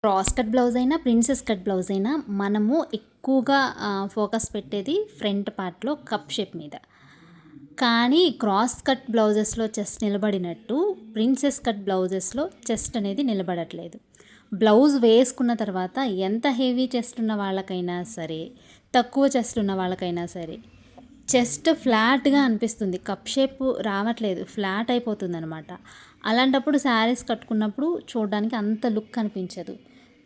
Cross cut blouse అయినా princess cut blouse అయినా మనము ఎక్కువగా ఫోకస్ పెట్టేది ఫ్రంట్ పార్ట్లో కప్ షేప్ మీద. కానీ క్రాస్ కట్ బ్లౌజెస్లో చెస్ట్ నిలబడినట్టు ప్రిన్సెస్ కట్ బ్లౌజెస్లో చెస్ట్ అనేది నిలబడట్లేదు. బ్లౌజ్ వేసుకున్న తర్వాత ఎంత హెవీ చెస్ట్ ఉన్న వాళ్ళకైనా సరే, తక్కువ చెస్ట్ ఉన్న వాళ్ళకైనా సరే చెస్ట్ ఫ్లాట్గా అనిపిస్తుంది. కప్ షేప్ రావట్లేదు, ఫ్లాట్ అయిపోతుంది అనమాట. అలాంటప్పుడు శారీస్ కట్టుకున్నప్పుడు చూడడానికి అంత లుక్ అనిపించదు.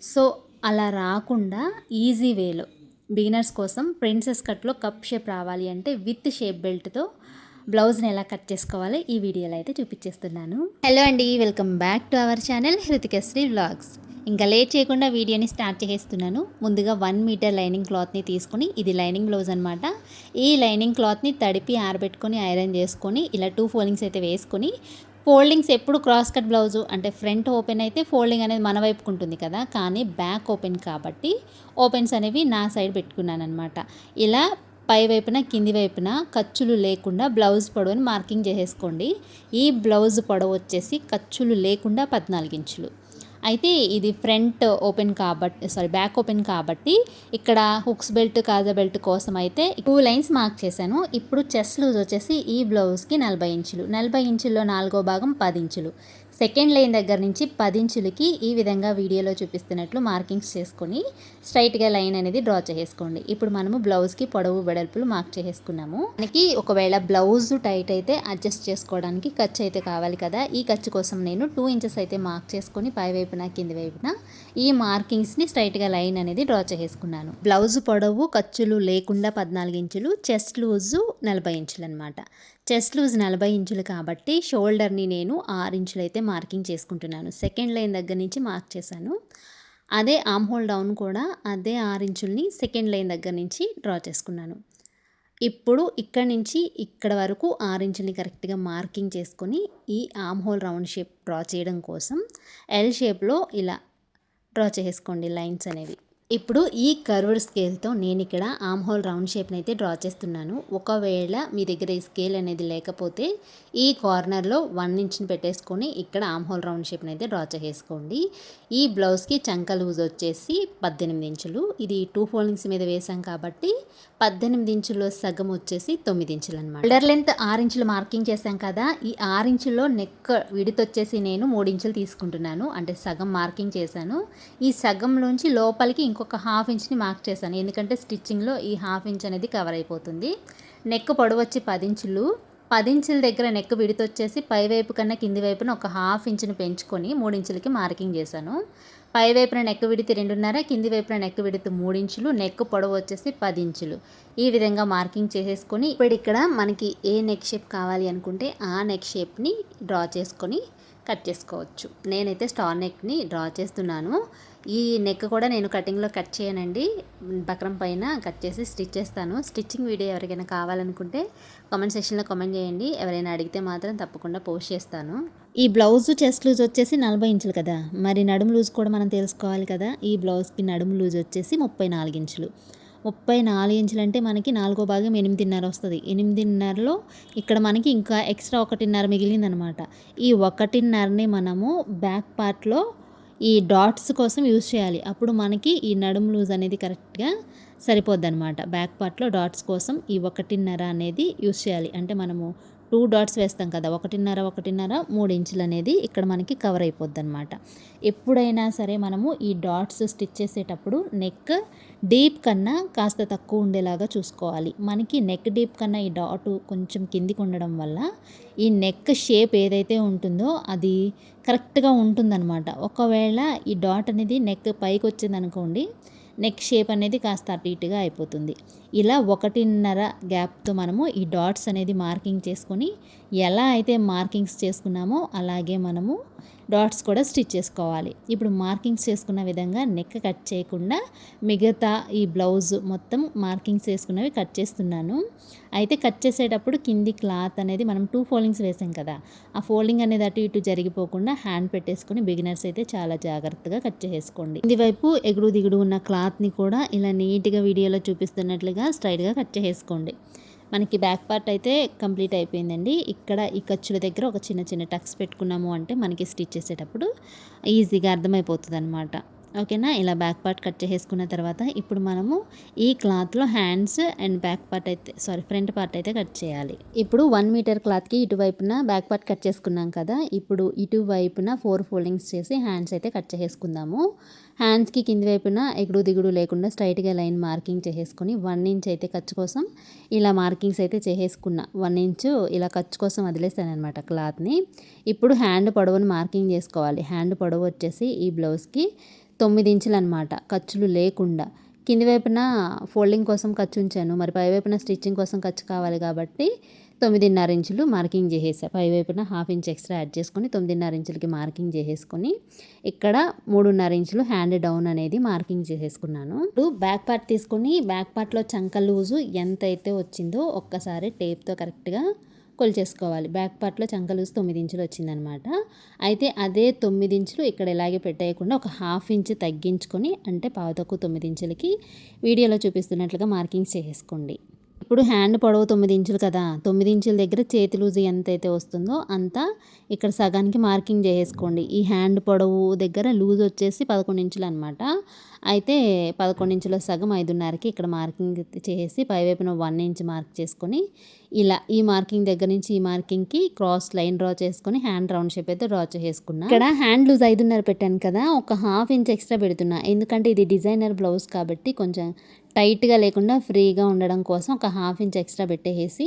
సో అలా రాకుండా ఈజీ వేలో బిగినర్స్ కోసం ప్రిన్సెస్ కట్లో కప్ షేప్ రావాలి అంటే విత్ షేప్ బెల్ట్తో బ్లౌజ్ని ఎలా కట్ చేసుకోవాలో ఈ వీడియోలో అయితే చూపించేస్తున్నాను. హలో అండి, welcome back to our channel Hruthikasri vlogs. ఇంకా లేట్ చేయకుండా వీడియోని స్టార్ట్ చేస్తున్నాను. ముందుగా 1 మీటర్ లైనింగ్ క్లాత్ని తీసుకొని, ఇది లైనింగ్ బ్లౌజ్ అనమాట. ఈ లైనింగ్ క్లాత్ని తడిపి ఆరబెట్టుకొని ఐరన్ చేసుకొని ఇలా 2 ఫోల్డింగ్స్ అయితే వేసుకొని, ఫోల్డింగ్స్ ఎప్పుడు క్రాస్ కట్ బ్లౌజు అంటే ఫ్రంట్ ఓపెన్ అయితే ఫోల్డింగ్ అనేది మన వైపుకు ఉంటుంది కదా, కానీ బ్యాక్ ఓపెన్ కాబట్టి ఓపెన్స్ అనేవి నా సైడ్ పెట్టుకున్నాను అనమాట. ఇలా పై వైపున కింది వైపున ఖర్చులు లేకుండా బ్లౌజ్ పొడవుని మార్కింగ్ చేసేసుకోండి. ఈ బ్లౌజ్ పొడవు వచ్చేసి ఖర్చులు లేకుండా 14 ఇంచులు. అయితే ఇది ఫ్రంట్ ఓపెన్ కాబట్టి బ్యాక్ ఓపెన్ కాబట్టి ఇక్కడ హుక్స్ బెల్ట్ కాజా బెల్ట్ కోసం అయితే 2 లైన్స్ మార్క్ చేశాను. ఇప్పుడు చెస్ట్ లూజ్ వచ్చేసి ఈ బ్లౌజ్కి 40 ఇంచులు. 40 ఇంచుల్లో 4వ భాగం 10 ఇంచులు. సెకండ్ లైన్ దగ్గర నుంచి 10 ఇంచులకి ఈ విధంగా వీడియోలో చూపిస్తున్నట్లు మార్కింగ్స్ చేసుకొని స్ట్రైట్గా లైన్ అనేది డ్రా చేసుకోండి. ఇప్పుడు మనము బ్లౌజ్కి పొడవు వెడల్పులు మార్క్ చేసుకున్నాము. మనకి ఒకవేళ బ్లౌజ్ టైట్ అయితే అడ్జస్ట్ చేసుకోవడానికి ఖర్చు అయితే కావాలి కదా. ఈ ఖర్చు కోసం నేను 2 ఇంచెస్ అయితే మార్క్ చేసుకొని పై వైపున కింది వైపున ఈ మార్కింగ్స్ని స్ట్రైట్గా లైన్ అనేది డ్రా చేసుకున్నాను. బ్లౌజ్ పొడవు ఖర్చులు లేకుండా 14 ఇంచులు, చెస్ట్ లూజు 40 ఇంచులు అనమాట. చెస్ట్ లూజ్ 40 ఇంచులు కాబట్టి షోల్డర్ని నేను 6 ఇంచులు అయితే మార్కింగ్ చేసుకుంటున్నాను. సెకండ్ లైన్ దగ్గర నుంచి మార్క్ చేశాను. అదే ఆర్మ్ హోల్ డౌన్ కూడా అదే 6 ఇంచుల్ని సెకండ్ లైన్ దగ్గర నుంచి డ్రా చేసుకున్నాను. ఇప్పుడు ఇక్కడ నుంచి ఇక్కడ వరకు 6 ఇంచుల్ని కరెక్ట్గా మార్కింగ్ చేసుకొని ఈ arm whole round shape draw చేయడం కోసం ఎల్ షేప్లో ఇలా డ్రా చేసుకోండి లైన్స్ అనేవి. ఇప్పుడు ఈ కర్వ్డ్ స్కేల్తో నేను ఇక్కడ ఆర్మ్ హోల్ రౌండ్ షేప్ని అయితే డ్రా చేస్తున్నాను. ఒకవేళ మీ దగ్గర ఈ స్కేల్ అనేది లేకపోతే ఈ కార్నర్లో 1 ఇంచ్ని పెట్టేసుకొని ఇక్కడ ఆర్మ్ హోల్ రౌండ్ షేప్ని అయితే డ్రా చేసుకోండి. ఈ బ్లౌజ్కి చంక లూజ్ వచ్చేసి 18 ఇంచులు. ఇది 2 ఫోల్డింగ్స్ మీద వేసాం కాబట్టి 18 ఇంచుల్లో సగం వచ్చేసి 9 ఇంచులు అనమాట. షోల్డర్ లెంత్ 6 ఇంచులు మార్కింగ్ చేశాం కదా, ఈ 6 ఇంచుల్లో నెక్ విడ్త్ వచ్చేసి నేను 3 ఇంచులు తీసుకుంటున్నాను. అంటే సగం మార్కింగ్ చేశాను. ఈ సగంలోంచి లోపలికి ఇంకొక హాఫ్ ఇంచ్ని మార్క్ చేశాను, ఎందుకంటే స్టిచ్చింగ్లో ఈ హాఫ్ ఇంచ్ అనేది కవర్ అయిపోతుంది. నెక్ పొడవు వచ్చి 10 ఇంచులు. 10 ఇంచుల దగ్గర నెక్ విడ్త్ వచ్చేసి పై వైపు కన్నా కింది వైపున ఒక హాఫ్ ఇంచుని పెంచుకొని 3 ఇంచులకి మార్కింగ్ చేశాను. పై వైపున నెక్ విడ్త్ 2.5, కింది వైపున నెక్ విడ్త్ 3 ఇంచులు, నెక్ పొడవు వచ్చేసి 10 ఇంచులు. ఈ విధంగా మార్కింగ్ చేసేసుకొని ఇప్పుడు ఇక్కడ మనకి ఏ నెక్ షేప్ కావాలి అనుకుంటే ఆ నెక్ షేప్ని డ్రా చేసుకొని కట్ చేసుకోవచ్చు. నేనైతే స్టార్ నెక్ని డ్రా చేస్తున్నాను. ఈ నెక్ కూడా నేను కటింగ్లో కట్ చేయనండి, బక్రం పైన కట్ చేసి స్టిచ్ చేస్తాను. స్టిచ్చింగ్ వీడియో ఎవరికైనా కావాలనుకుంటే కామెంట్ సెక్షన్లో కామెంట్ చేయండి. ఎవరైనా అడిగితే మాత్రం తప్పకుండా పోస్ట్ చేస్తాను. ఈ బ్లౌజ్ చెస్ట్ లూజ్ వచ్చేసి 40 ఇంచులు కదా, మరి నడుము లూజ్ కూడా మనం తెలుసుకోవాలి కదా. ఈ బ్లౌజ్కి నడుము లూజ్ వచ్చేసి 34 ఇంచులు. 34 ఇంచులు అంటే మనకి 4వ భాగం 8.5 వస్తుంది. 8.5లో ఇక్కడ మనకి ఇంకా ఎక్స్ట్రా 1.5 మిగిలిందనమాట. ఈ 1.5ని మనము బ్యాక్ పార్ట్లో ఈ డాట్స్ కోసం యూజ్ చేయాలి. అప్పుడు మనకి ఈ నడుము లూజ్ అనేది కరెక్ట్గా సరిపోద్ది అనమాట. బ్యాక్ పార్ట్లో డాట్స్ కోసం ఈ 1.5 అనేది యూజ్ చేయాలి. అంటే మనము 2 డాట్స్ వేస్తాం కదా, 1.5 3 ఇంచులు అనేది ఇక్కడ మనకి కవర్ అయిపోద్ది అనమాట. ఎప్పుడైనా సరే మనము ఈ డాట్స్ స్టిచ్ చేసేటప్పుడు నెక్ డీప్ కన్నా కాస్త తక్కువ ఉండేలాగా చూసుకోవాలి. మనకి నెక్ డీప్ కన్నా ఈ డాట్ కొంచెం కిందికి ఉండడం వల్ల ఈ నెక్ షేప్ ఏదైతే ఉంటుందో అది కరెక్ట్గా ఉంటుందన్నమాట. ఒకవేళ ఈ డాట్ అనేది నెక్ పైకి వచ్చిందనుకోండి, నెక్ షేప్ అనేది కాస్త అటు ఇటుగా అయిపోతుంది. ఇలా 1.5 గ్యాప్తో మనము ఈ డాట్స్ అనేది మార్కింగ్ చేసుకొని ఎలా అయితే మార్కింగ్స్ చేసుకున్నామో అలాగే మనము డాట్స్ కూడా స్టిచ్ చేసుకోవాలి. ఇప్పుడు మార్కింగ్స్ చేసుకున్న విధంగా నెక్ కట్ చేయకుండా మిగతా ఈ బ్లౌజ్ మొత్తం మార్కింగ్స్ చేసుకున్నవి కట్ చేస్తున్నాను. అయితే కట్ చేసేటప్పుడు కింది క్లాత్ అనేది మనం 2 ఫోల్డింగ్స్ వేసాం కదా, ఆ ఫోల్డింగ్ అనేది అటు ఇటు జరిగిపోకుండా హ్యాండ్ పెట్టేసుకొని బిగినర్స్ అయితే చాలా జాగ్రత్తగా కట్ చేసుకోండి. కింది వైపు ఎగుడు దిగుడు ఉన్న క్లాత్ని కూడా ఇలా నీట్గా వీడియోలో చూపిస్తున్నట్లుగా స్ట్రైట్గా కట్ చేసుకోండి. మనకి బ్యాక్ పార్ట్ అయితే కంప్లీట్ అయిపోయిందండి. ఇక్కడ ఈ ఖర్చుల దగ్గర ఒక చిన్న చిన్న టక్స్ పెట్టుకున్నాము అంటే మనకి స్టిచ్ చేసేటప్పుడు ఈజీగా అర్థమైపోతుంది అనమాట. ఓకేనా. ఇలా బ్యాక్ పార్ట్ కట్ చేసేసుకున్న తర్వాత ఇప్పుడు మనము ఈ క్లాత్లో హ్యాండ్స్ అండ్ బ్యాక్ పార్ట్ అయితే ఫ్రంట్ పార్ట్ అయితే కట్ చేయాలి. ఇప్పుడు 1 మీటర్ క్లాత్కి ఇటువైపున బ్యాక్ పార్ట్ కట్ చేసుకున్నాం కదా, ఇప్పుడు ఇటువైపున 4 ఫోల్డింగ్స్ చేసి హ్యాండ్స్ అయితే కట్ చేసేసుకుందాము. హ్యాండ్స్కి కింది వైపున ఎగుడు దిగుడు లేకుండా స్ట్రైట్గా లైన్ మార్కింగ్ చేసేసుకొని 1 ఇంచ్ అయితే ఖర్చు కోసం ఇలా మార్కింగ్స్ అయితే చేసేసుకున్నా. 1 ఇంచు ఇలా ఖర్చు కోసం వదిలేస్తాను అనమాట క్లాత్ని. ఇప్పుడు హ్యాండ్ పొడవును మార్కింగ్ చేసుకోవాలి. హ్యాండ్ పొడవు వచ్చేసి ఈ బ్లౌజ్కి 9 ఇంచులు అనమాట, ఖర్చులు లేకుండా. కింది వైపున ఫోల్డింగ్ కోసం ఖర్చు ఉంచాను, మరి పై వైపున స్టిచ్చింగ్ కోసం ఖర్చు కావాలి కాబట్టి 9.5 ఇంచులు మార్కింగ్ చేసేసా. పై వైపున 1/2 ఇంచ్ ఎక్స్ట్రా యాడ్ చేసుకొని 9.5 ఇంచులకి మార్కింగ్ చేసేసుకొని ఇక్కడ 3.5 ఇంచులు హ్యాండ్ డౌన్ అనేది మార్కింగ్ చేసేసుకున్నాను. ఇప్పుడు బ్యాక్ పార్ట్ తీసుకొని బ్యాక్ పార్ట్లో చంక లూజు ఎంత అయితే వచ్చిందో ఒక్కసారి టేప్తో కరెక్ట్గా కొలిచేసుకోవాలి. బ్యాక్ పార్ట్లో చంక లూజ్ 9 ఇంచులు వచ్చిందనమాట. అయితే అదే 9 ఇంచులు ఇక్కడ ఇలాగే పెట్టేయకుండా ఒక 1/2 ఇంచ్ తగ్గించుకొని, అంటే పావుతక్కువ 9 ఇంచులకి వీడియోలో చూపిస్తున్నట్లుగా మార్కింగ్స్ చేసేసుకోండి. ఇప్పుడు హ్యాండ్ పొడవు 9 ఇంచులు కదా, 9 ఇంచుల దగ్గర చేతి లూజు ఎంతైతే వస్తుందో అంతా ఇక్కడ సగానికి మార్కింగ్ చేసేసుకోండి. ఈ హ్యాండ్ పొడవు దగ్గర లూజ్ వచ్చేసి 11 ఇంచులు అనమాట. అయితే 11 ఇంచుల సగం 5.5కి ఇక్కడ మార్కింగ్ చేసి పైవైపున 1 ఇంచ్ మార్క్ చేసుకొని ఇలా ఈ మార్కింగ్ దగ్గర నుంచి ఈ మార్కింగ్కి క్రాస్ లైన్ డ్రా చేసుకొని హ్యాండ్ రౌండ్ షేప్ అయితే డ్రా చేసుకున్నా. ఇక్కడ హ్యాండ్ లూజ్ 5.5 పెట్టాను కదా, ఒక 1/2 ఇంచ్ ఎక్స్ట్రా పెడుతున్నా. ఎందుకంటే ఇది డిజైనర్ బ్లౌజ్ కాబట్టి కొంచెం టైట్గా లేకుండా ఫ్రీగా ఉండడం కోసం ఒక 1/2 ఇంచ్ ఎక్స్ట్రా పెట్టేసి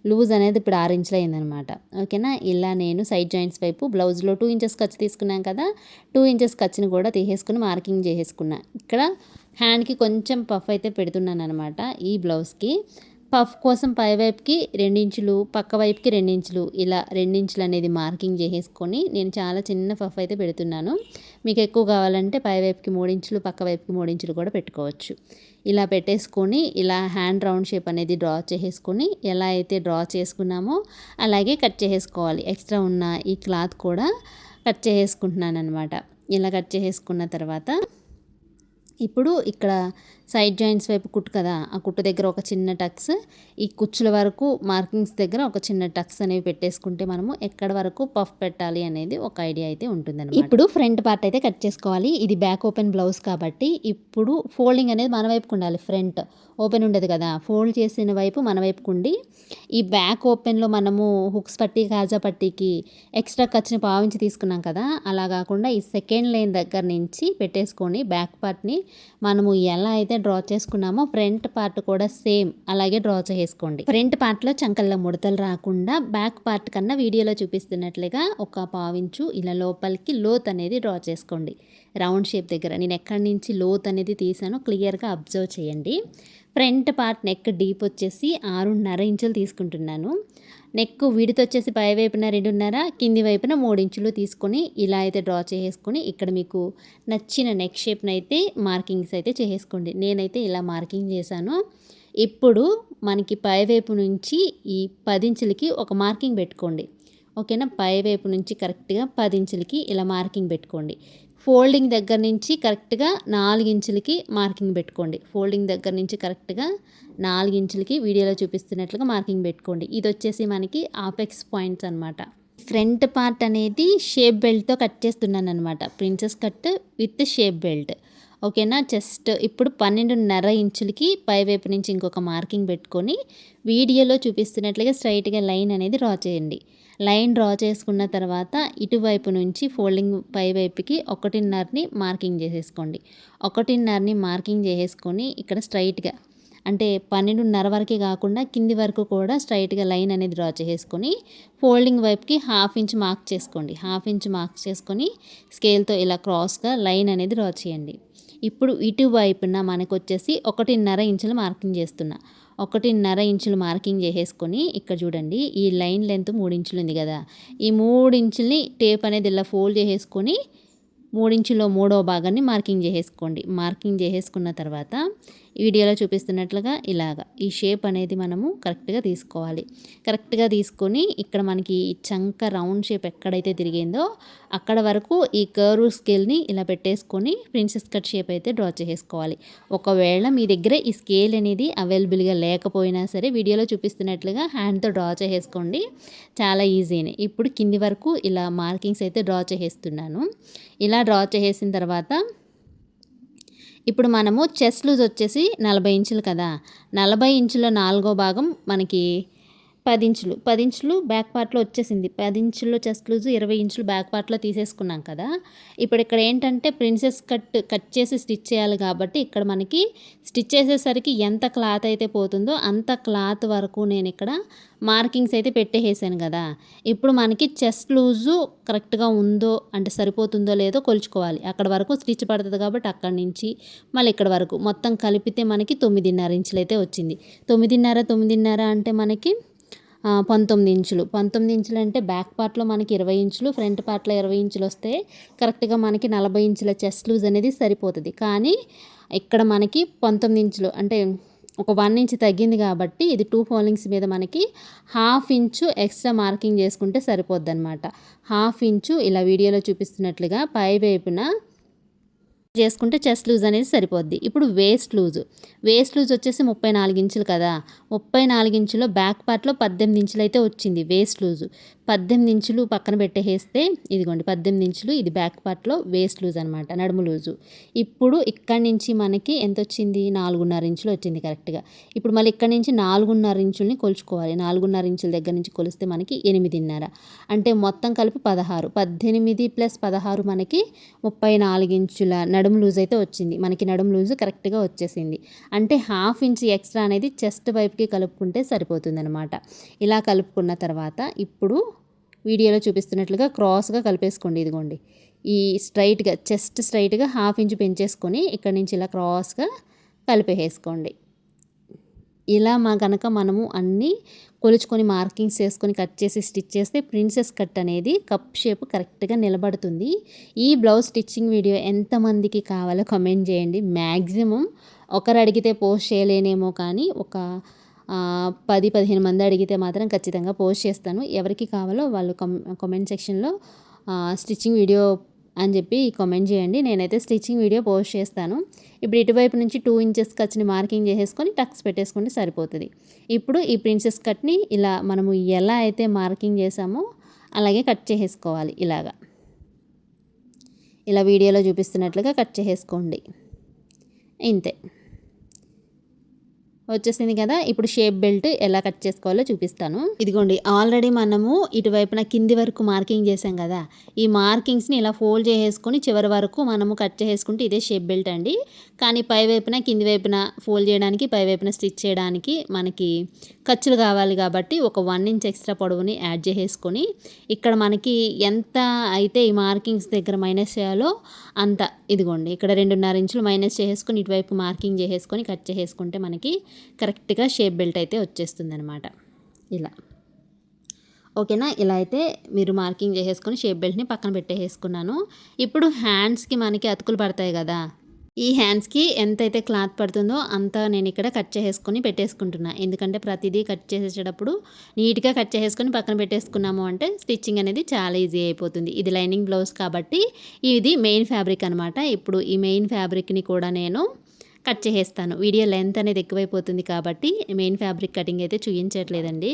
లూజ్ అనేది ఇప్పుడు 6 ఇంచులు అయిందనమాట. ఓకేనా. ఇలా నేను సైడ్ జాయింట్స్ వైపు బ్లౌజ్లో 2 ఇంచెస్ ఖర్చు తీసుకున్నాం కదా, 2 ఇంచెస్ ఖర్చుని కూడా తీసేసుకుని మార్కింగ్ చేసేసుకున్నా. ఇక్కడ హ్యాండ్కి కొంచెం పఫ్ అయితే పెడుతున్నాను అనమాట. ఈ బ్లౌజ్కి పఫ్ కోసం పై వైపుకి 2 ఇంచులు, పక్క వైపుకి 2 ఇంచులు, ఇలా 2 ఇంచులు అనేది మార్కింగ్ చేసేసుకొని నేను చాలా చిన్న పఫ్ అయితే పెడుతున్నాను. మీకు ఎక్కువ కావాలంటే పై వైపుకి 3 ఇంచులు, పక్క వైపుకి 3 ఇంచులు కూడా పెట్టుకోవచ్చు. ఇలా పెట్టేసుకొని ఇలా హ్యాండ్ రౌండ్ షేప్ అనేది డ్రా చేసేసుకొని ఎలా అయితే డ్రా చేసుకున్నామో అలాగే కట్ చేసేసుకోవాలి. ఎక్స్ట్రా ఉన్న ఈ క్లాత్ కూడా కట్ చేసేసుకుంటున్నాను అనమాట. ఇలా కట్ చేసేసుకున్న తర్వాత ఇప్పుడు ఇక్కడ సైడ్ జాయింట్స్ వైపు కుట్టు కదా, ఆ కుట్టు దగ్గర ఒక చిన్న టక్స్, ఈ కుచ్చుల వరకు మార్కింగ్స్ దగ్గర ఒక చిన్న టక్స్ అనేవి పెట్టేసుకుంటే మనము ఎక్కడ వరకు పఫ్ పెట్టాలి అనేది ఒక ఐడియా అయితే ఉంటుందన్నమాట. ఇప్పుడు ఫ్రంట్ పార్ట్ అయితే కట్ చేసుకోవాలి. ఇది బ్యాక్ ఓపెన్ బ్లౌజ్ కాబట్టి ఇప్పుడు ఫోల్డింగ్ అనేది మన వైపుకు ఉండాలి. ఫ్రంట్ ఓపెన్ ఉండదు కదా, ఫోల్డ్ చేసిన వైపు మన వైపుకు ఉండి ఈ బ్యాక్ ఓపెన్లో మనము హుక్స్ పట్టి కాజా పట్టీకి ఎక్స్ట్రా ఖర్చుని పావించి తీసుకున్నాం కదా, అలా కాకుండా ఈ సెకండ్ లైన్ దగ్గర నుంచి పెట్టేసుకొని బ్యాక్ పార్ట్ని మనము ఎలా అయితే డ్రా చేసుకున్నామో ఫ్రంట్ పార్ట్ కూడా సేమ్ అలాగే డ్రా చేసుకోండి. ఫ్రంట్ పార్ట్లో చంకల్లో ముడతలు రాకుండా బ్యాక్ పార్ట్ కన్నా వీడియోలో చూపిస్తున్నట్లుగా ఒక పావించు ఇలా లోపలికి లోత్ అనేది డ్రా చేసుకోండి. రౌండ్ షేప్ దగ్గర నేను ఎక్కడి నుంచి లోత్ అనేది తీసానో క్లియర్గా అబ్జర్వ్ చేయండి. ఫ్రంట్ పార్ట్ నెక్ డీప్ వచ్చేసి 6.5 ఇంచులు తీసుకుంటున్నాను. నెక్ విడత్ వచ్చేసి పై వైపున 2.5, కింది వైపున 3 ఇంచులు తీసుకొని ఇలా అయితే డ్రా చేసుకొని ఇక్కడ మీకు నచ్చిన నెక్ షేప్ని అయితే మార్కింగ్స్ అయితే చేసుకోండి. నేనైతే ఇలా మార్కింగ్ చేశాను. ఇప్పుడు మనకి పై వైపు నుంచి ఈ 10 ఇంచులకి ఒక మార్కింగ్ పెట్టుకోండి. ఓకేనా. పై వైపు నుంచి కరెక్ట్గా 10 ఇంచులకి ఇలా మార్కింగ్ పెట్టుకోండి. ఫోల్డింగ్ దగ్గర నుంచి కరెక్ట్గా 4 ఇంచులకి మార్కింగ్ పెట్టుకోండి. ఫోల్డింగ్ దగ్గర నుంచి కరెక్ట్గా 4 ఇంచులకి వీడియోలో చూపిస్తున్నట్లుగా మార్కింగ్ పెట్టుకోండి. ఇది వచ్చేసి మనకి ఆపెక్స్ పాయింట్స్ అనమాట. ఫ్రంట్ పార్ట్ అనేది షేప్ బెల్ట్తో కట్ చేస్తున్నాను అనమాట. Princess cut with shape belt. ఓకేనా. జస్ట్ ఇప్పుడు 12.5 ఇంచులకి పై వైపు నుంచి ఇంకొక మార్కింగ్ పెట్టుకొని వీడియోలో చూపిస్తున్నట్లుగా స్ట్రైట్గా లైన్ అనేది డ్రా చేయండి. లైన్ డ్రా చేసుకున్న తర్వాత ఇటువైపు నుంచి ఫోల్డింగ్ పై వైపుకి 1.5ని మార్కింగ్ చేసేసుకోండి. 1.5ని మార్కింగ్ చేసేసుకొని ఇక్కడ స్ట్రైట్గా అంటే 12.5 వరకే కాకుండా కింది వరకు కూడా స్ట్రైట్గా లైన్ అనేది డ్రా చేసుకొని ఫోల్డింగ్ వైపుకి 1/2 ఇంచ్ మార్క్ చేసుకోండి. 1/2 ఇంచ్ మార్క్ చేసుకొని స్కేల్తో ఇలా క్రాస్గా లైన్ అనేది డ్రా చేయండి. ఇప్పుడు ఇటువైపున మనకు వచ్చేసి 1.5 ఇంచులు మార్కింగ్ చేస్తున్నా. 1.5 ఇంచులు మార్కింగ్ చేసేసుకొని ఇక్కడ చూడండి ఈ లైన్ లెంత్ 3 ఇంచులు ఉంది కదా, ఈ 3 ఇంచుల్ని టేప్ అనేది ఇలా ఫోల్డ్ చేసేసుకొని 3 ఇంచులో 3వ భాగాన్ని మార్కింగ్ చేసేసుకోండి. మార్కింగ్ చేసేసుకున్న తర్వాత వీడియోలో చూపిస్తున్నట్లుగా ఇలాగా ఈ షేప్ అనేది మనము కరెక్ట్గా తీసుకోవాలి. కరెక్ట్గా తీసుకొని ఇక్కడ మనకి చంక రౌండ్ షేప్ ఎక్కడైతే తిరిగిందో అక్కడ వరకు ఈ కర్వ్ స్కేల్ని ఇలా పెట్టేసుకొని ప్రిన్సెస్ కట్ షేప్ అయితే డ్రా చేసుకోవాలి. ఒకవేళ మీ దగ్గర ఈ స్కేల్ అనేది అవైలబుల్గా లేకపోయినా సరే వీడియోలో చూపిస్తున్నట్లుగా హ్యాండ్తో డ్రా చేసుకోండి. చాలా ఈజీనే. ఇప్పుడు కింది వరకు ఇలా మార్కింగ్స్ అయితే డ్రా చేసేస్తున్నాను. ఇలా డ్రా చేసేసిన తర్వాత ఇప్పుడు మనము చెస్ట్ లూజ్ వచ్చేసి 40 ఇంచులు కదా, 40 ఇంచుల 4వ భాగం మనకి 10 ఇంచులు, 10 ఇంచులు బ్యాక్ పార్ట్‌లో వచ్చేసింది. 10 ఇంచుల్లో చెస్ట్ లూజ్, 20 ఇంచులు బ్యాక్ పార్ట్‌లో తీసేసుకున్నాం కదా. ఇప్పుడు ఇక్కడ ఏంటంటే ప్రిన్సెస్ కట్ చేసి స్టిచ్ చేయాలి కాబట్టి ఇక్కడ మనకి స్టిచ్ చేసేసరికి ఎంత క్లాత్ అయితే పోతుందో అంత క్లాత్ వరకు నేను ఇక్కడ మార్కింగ్స్ అయితే పెట్టేసాను కదా. ఇప్పుడు మనకి చెస్ట్ లూజు కరెక్ట్‌గా ఉందో అంటే సరిపోతుందో లేదో కొలుచుకోవాలి. అక్కడ వరకు స్టిచ్ పడుతుంది కాబట్టి అక్కడి నుంచి మళ్ళీ ఇక్కడ వరకు మొత్తం కలిపితే మనకి 9.5 ఇంచులు అయితే వచ్చింది. 9.5 అంటే మనకి 19 ఇంచులు. 19 ఇంచులు అంటే బ్యాక్ పార్ట్‌లో మనకి 20 ఇంచులు, ఫ్రంట్ పార్ట్‌లో 20 ఇంచులు వస్తే కరెక్ట్‌గా మనకి 40 ఇంచుల చెస్ట్ లూజ్ అనేది సరిపోతుంది. కానీ ఇక్కడ మనకి 19 ఇంచులు అంటే ఒక 1 ఇంచ్ తగ్గింది కాబట్టి ఇది 2 ఫోల్డింగ్స్ మీద మనకి 1/2 ఇంచు ఎక్స్ట్రా మార్కింగ్ చేసుకుంటే సరిపోద్దనమాట. 1/2 ఇంచు ఇలా వీడియోలో చూపిస్తున్నట్లుగా పై వైపున చేసుకుంటే చెస్ట్ లూజ్ అనేది సరిపోద్ది. ఇప్పుడు వేస్ట్ లూజ్ వచ్చేసి 34 ఇంచులు కదా, 34 ఇంచులో బ్యాక్ పార్ట్‌లో 18 ఇంచులు అయితే వచ్చింది వేస్ట్ లూజు. 18 ఇంచులు పక్కన పెట్టేస్తే ఇదిగోండి 18 ఇంచులు ఇది బ్యాక్ పార్ట్‌లో వేస్ట్ లూజ్ అనమాట, నడుము లూజు. ఇప్పుడు ఇక్కడి నుంచి మనకి ఎంత వచ్చింది, 4.5 ఇంచులు వచ్చింది కరెక్ట్‌గా. ఇప్పుడు మళ్ళీ ఇక్కడి నుంచి 4.5 ఇంచుల్ని కొలుచుకోవాలి. 4.5 ఇంచుల దగ్గర నుంచి కొలిస్తే మనకి 8.5 అంటే మొత్తం కలిపి 16. 18 + 16 మనకి 34 ఇంచుల నడుము లూజ్ అయితే వచ్చింది. మనకి నడుము లూజు కరెక్ట్‌గా వచ్చేసింది. అంటే 1/2 ఇంచ్ ఎక్స్ట్రా అనేది చెస్ట్ వైపుకి కలుపుకుంటే సరిపోతుందనమాట. ఇలా కలుపుకున్న తర్వాత ఇప్పుడు వీడియోలో చూపిస్తున్నట్లుగా క్రాస్గా కలిపేసుకోండి. ఇదిగోండి ఈ స్ట్రైట్గా చెస్ట్ స్ట్రైట్గా 1/2 ఇంచ్ పెంచేసుకొని ఇక్కడ నుంచి ఇలా క్రాస్గా కలిపేసుకోండి. ఇలా కనుక మనము అన్నీ కొలుచుకొని మార్కింగ్స్ చేసుకొని కట్ చేసి స్టిచ్ చేస్తే ప్రిన్సెస్ కట్ అనేది కప్ షేప్ కరెక్ట్గా నిలబడుతుంది. ఈ బ్లౌజ్ స్టిచ్చింగ్ వీడియో ఎంతమందికి కావాలో కామెంట్ చేయండి. మ్యాక్సిమం ఒకరు అడిగితే పోస్ట్ చేయలేనేమో కానీ ఒక 10-15 మంది అడిగితే మాత్రం ఖచ్చితంగా పోస్ట్ చేస్తాను. ఎవరికి కావాలో వాళ్ళు కామెంట్ సెక్షన్లో స్టిచ్చింగ్ వీడియో అని చెప్పి కామెంట్ చేయండి. నేనైతే స్టిచ్చింగ్ వీడియో పోస్ట్ చేస్తాను. ఇప్పుడు ఇటువైపు నుంచి 2 ఇంచెస్ ఖర్చుని మార్కింగ్ చేసేసుకొని టక్స్ పెట్టేసుకుంటే సరిపోతుంది. ఇప్పుడు ఈ ప్రిన్సెస్ కట్ని ఇలా మనము ఎలా అయితే మార్కింగ్ చేసామో అలాగే కట్ చేసేసుకోవాలి. ఇలా వీడియోలో చూపిస్తున్నట్లుగా కట్ చేసేసుకోండి. ఇంతే వచ్చేసింది కదా. ఇప్పుడు షేప్ బెల్ట్ ఎలా కట్ చేసుకోవాలో చూపిస్తాను. ఇదిగోండి ఆల్రెడీ మనము ఇటువైపున కింది వరకు మార్కింగ్ చేసాం కదా, ఈ మార్కింగ్స్ని ఇలా ఫోల్డ్ చేసేసుకొని చివరి వరకు మనము కట్ చేసుకుంటే ఇదే షేప్ బెల్ట్ అండి. కానీ పై వైపున కింది వైపున ఫోల్డ్ చేయడానికి, పై వైపున స్టిచ్ చేయడానికి మనకి ఖర్చులు కావాలి కాబట్టి ఒక 1 ఇంచ్ ఎక్స్ట్రా పొడవుని యాడ్ చేసేసుకొని ఇక్కడ మనకి ఎంత అయితే ఈ మార్కింగ్స్ దగ్గర మైనస్ చేయాలో అంత ఇదిగోండి ఇక్కడ 2.5 ఇంచులు మైనస్ చేసేసుకొని ఇటువైపు మార్కింగ్ చేసేసుకొని కట్ చేసేసుకుంటే మనకి కరెక్ట్గా షేప్ బెల్ట్ అయితే వచ్చేస్తుంది అనమాట. ఇలా ఓకేనా. ఇలా అయితే మీరు మార్కింగ్ చేసేసుకొని షేప్ బెల్ట్ని పక్కన పెట్టేసుకున్నాను. ఇప్పుడు హ్యాండ్స్కి మనకి అతుకులు పడతాయి కదా, ఈ హ్యాండ్స్కి ఎంతైతే క్లాత్ పడుతుందో అంత నేను ఇక్కడ కట్ చేసేసుకొని పెట్టేసుకుంటున్నా. ఎందుకంటే ప్రతిదీ కట్ చేసేటప్పుడు నీట్గా కట్ చేసేసుకొని పక్కన పెట్టేసుకున్నాము అంటే స్టిచ్చింగ్ అనేది చాలా ఈజీ అయిపోతుంది. ఇది లైనింగ్ బ్లౌజ్ కాబట్టి ఇది మెయిన్ ఫ్యాబ్రిక్ అనమాట. ఇప్పుడు ఈ మెయిన్ ఫ్యాబ్రిక్ని కూడా నేను కట్ చేసేస్తాను. వీడియో లెంత్ అనేది ఎక్కువైపోతుంది కాబట్టి మెయిన్ ఫ్యాబ్రిక్ కటింగ్ అయితే చూపించట్లేదండి.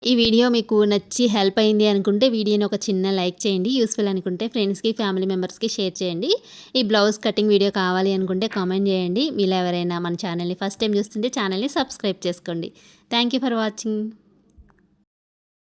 ఈ వీడియో మీకు నచ్చి హెల్ప్ అయింది అనుకుంటే వీడియోని ఒక చిన్న లైక్ చేయండి. యూస్ఫుల్ అనుకుంటే ఫ్రెండ్స్కి, ఫ్యామిలీ మెంబర్స్కి షేర్ చేయండి. ఈ బ్లౌజ్ కటింగ్ వీడియో కావాలి అనుకుంటే కామెంట్ చేయండి. మీరు ఎవరైనా మన ఛానల్ని ఫస్ట్ టైం చూస్తుంటే ఛానల్ని సబ్స్క్రైబ్ చేసుకోండి. Thank you for watching.